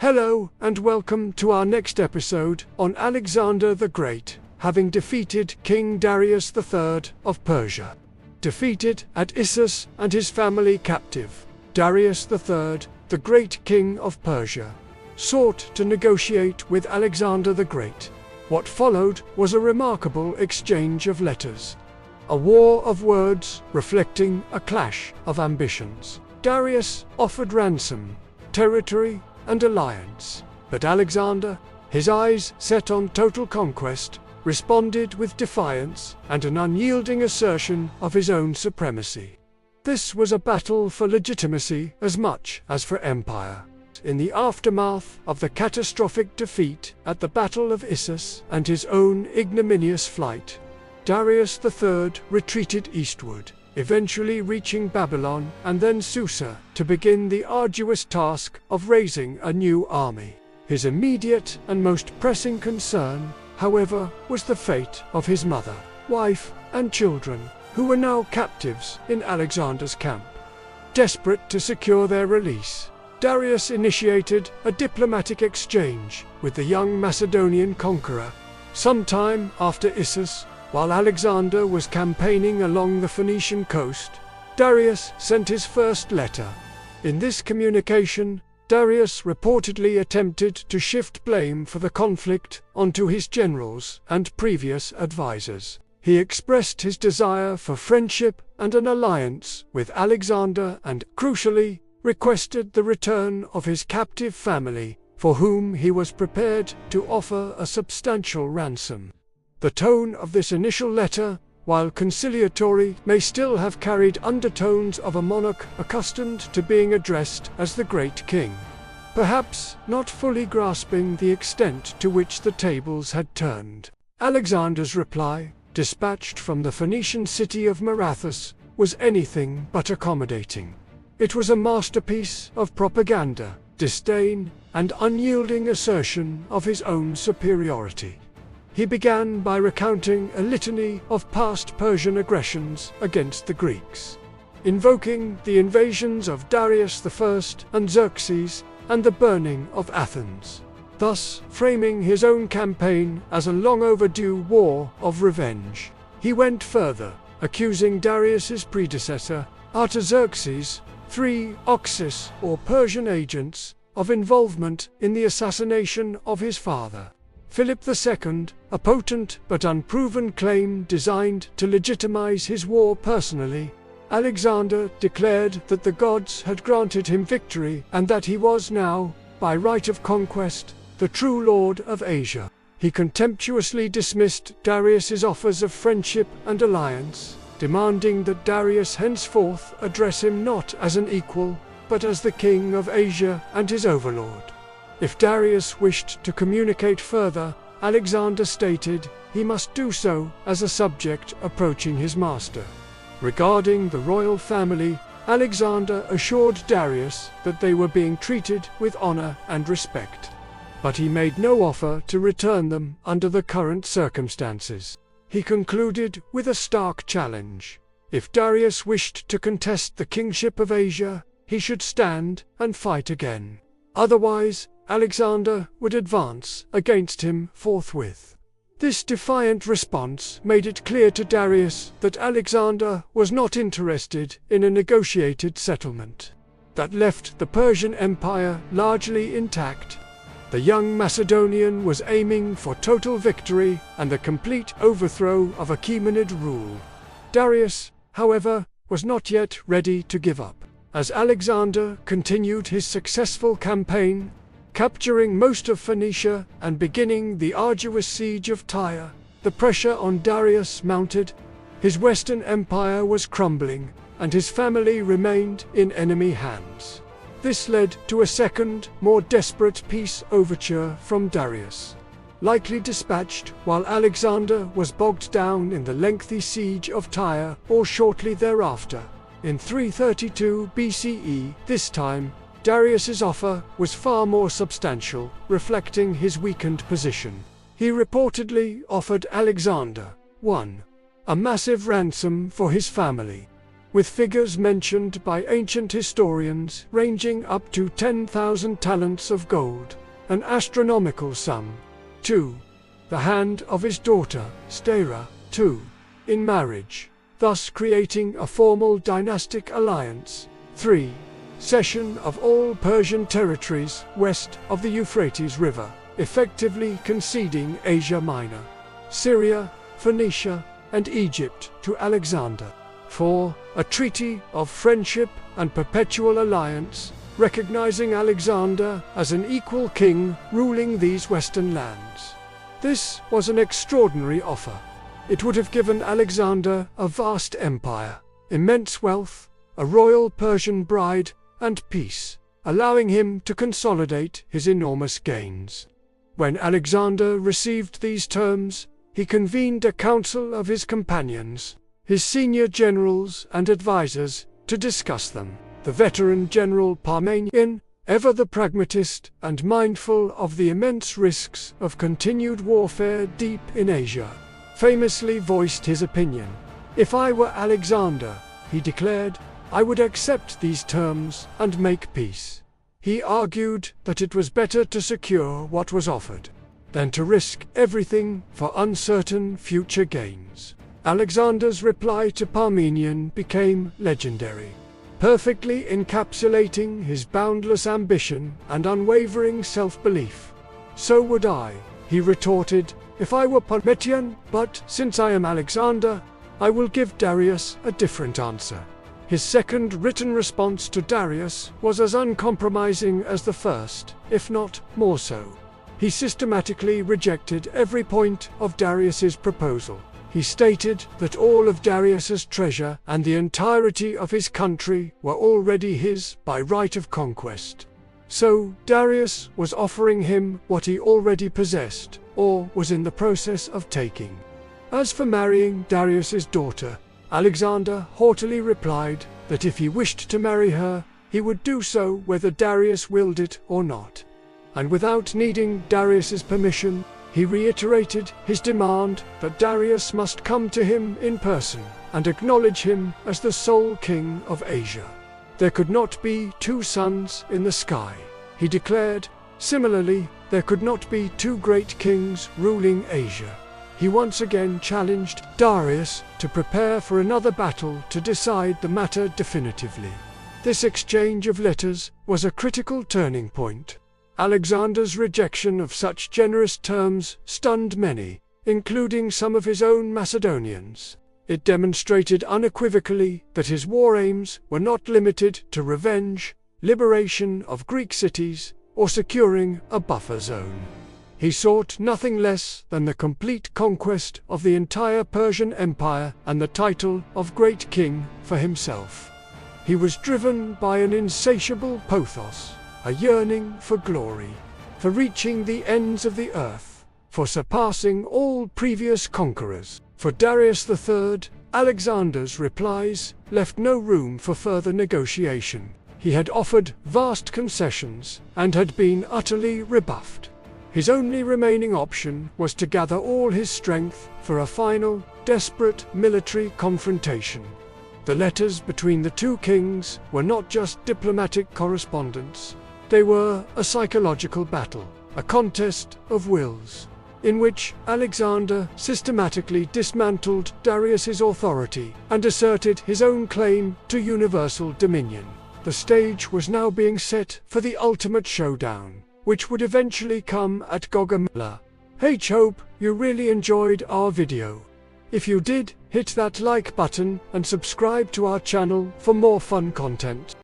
Hello, and welcome to our next episode on Alexander the Great, having defeated King Darius III of Persia. Defeated at Issus and his family captive, Darius III, the Great King of Persia, sought to negotiate with Alexander the Great. What followed was a remarkable exchange of letters. A war of words reflecting a clash of ambitions. Darius offered ransom, territory, and alliance, but Alexander, his eyes set on total conquest, responded with defiance and an unyielding assertion of his own supremacy. This was a battle for legitimacy as much as for empire. In the aftermath of the catastrophic defeat at the Battle of Issus and his own ignominious flight, Darius III retreated eastward, eventually reaching Babylon and then Susa to begin the arduous task of raising a new army. His immediate and most pressing concern, however, was the fate of his mother, wife, and children, who were now captives in Alexander's camp. Desperate to secure their release, Darius initiated a diplomatic exchange with the young Macedonian conqueror. Sometime after Issus, while Alexander was campaigning along the Phoenician coast, Darius sent his first letter. In this communication, Darius reportedly attempted to shift blame for the conflict onto his generals and previous advisors. He expressed his desire for friendship and an alliance with Alexander and, crucially, requested the return of his captive family, for whom he was prepared to offer a substantial ransom. The tone of this initial letter, while conciliatory, may still have carried undertones of a monarch accustomed to being addressed as the Great King, perhaps not fully grasping the extent to which the tables had turned. Alexander's reply, dispatched from the Phoenician city of Marathus, was anything but accommodating. It was a masterpiece of propaganda, disdain, and unyielding assertion of his own superiority. He began by recounting a litany of past Persian aggressions against the Greeks, invoking the invasions of Darius I and Xerxes and the burning of Athens, thus framing his own campaign as a long-overdue war of revenge. He went further, accusing Darius's predecessor, Artaxerxes III, Oxus, or Persian agents, of involvement in the assassination of his father, Philip II, a potent but unproven claim designed to legitimize his war personally. Alexander declared that the gods had granted him victory and that he was now, by right of conquest, the true lord of Asia. He contemptuously dismissed Darius's offers of friendship and alliance, demanding that Darius henceforth address him not as an equal, but as the king of Asia and his overlord. If Darius wished to communicate further, Alexander stated he must do so as a subject approaching his master. Regarding the royal family, Alexander assured Darius that they were being treated with honor and respect, but he made no offer to return them under the current circumstances. He concluded with a stark challenge. If Darius wished to contest the kingship of Asia, he should stand and fight again. Otherwise, Alexander would advance against him forthwith. This defiant response made it clear to Darius that Alexander was not interested in a negotiated settlement. That left the Persian Empire largely intact. The young Macedonian was aiming for total victory and the complete overthrow of Achaemenid rule. Darius, however, was not yet ready to give up. As Alexander continued his successful campaign, capturing most of Phoenicia and beginning the arduous siege of Tyre, the pressure on Darius mounted. His Western Empire was crumbling, and his family remained in enemy hands. This led to a second, more desperate peace overture from Darius, likely dispatched while Alexander was bogged down in the lengthy siege of Tyre or shortly thereafter. In 332 BCE, this time, Darius's offer was far more substantial, reflecting his weakened position. He reportedly offered Alexander 1. A massive ransom for his family, with figures mentioned by ancient historians ranging up to 10,000 talents of gold, an astronomical sum. 2. The hand of his daughter, Stara, II, in marriage, thus creating a formal dynastic alliance. 3. Cession of all Persian territories west of the Euphrates River, effectively conceding Asia Minor, Syria, Phoenicia, and Egypt to Alexander. 4. A treaty of friendship and perpetual alliance, recognizing Alexander as an equal king ruling these western lands. This was an extraordinary offer. It would have given Alexander a vast empire, immense wealth, a royal Persian bride, and peace, allowing him to consolidate his enormous gains. When Alexander received these terms, he convened a council of his companions, his senior generals and advisors, to discuss them. The veteran General Parmenion, ever the pragmatist and mindful of the immense risks of continued warfare deep in Asia, famously voiced his opinion. "If I were Alexander," he declared, "I would accept these terms and make peace." He argued that it was better to secure what was offered than to risk everything for uncertain future gains. Alexander's reply to Parmenion became legendary, perfectly encapsulating his boundless ambition and unwavering self-belief. "So would I," he retorted, "if I were Parmenion, but since I am Alexander, I will give Darius a different answer." His second written response to Darius was as uncompromising as the first, if not more so. He systematically rejected every point of Darius's proposal. He stated that all of Darius's treasure and the entirety of his country were already his by right of conquest. So Darius was offering him what he already possessed, or was in the process of taking. As for marrying Darius's daughter, Alexander haughtily replied that if he wished to marry her, he would do so whether Darius willed it or not. And without needing Darius's permission, he reiterated his demand that Darius must come to him in person and acknowledge him as the sole king of Asia. There could not be two suns in the sky, he declared. Similarly, there could not be two great kings ruling Asia. He once again challenged Darius to prepare for another battle to decide the matter definitively. This exchange of letters was a critical turning point. Alexander's rejection of such generous terms stunned many, including some of his own Macedonians. It demonstrated unequivocally that his war aims were not limited to revenge, liberation of Greek cities, or securing a buffer zone. He sought nothing less than the complete conquest of the entire Persian Empire and the title of Great King for himself. He was driven by an insatiable pathos, a yearning for glory, for reaching the ends of the earth, for surpassing all previous conquerors. For Darius III, Alexander's replies left no room for further negotiation. He had offered vast concessions and had been utterly rebuffed. His only remaining option was to gather all his strength for a final, desperate military confrontation. The letters between the two kings were not just diplomatic correspondence. They were a psychological battle, a contest of wills, in which Alexander systematically dismantled Darius's authority and asserted his own claim to universal dominion. The stage was now being set for the ultimate showdown, which would eventually come at Gaugamela. Hope you really enjoyed our video. If you did, hit that like button and subscribe to our channel for more fun content.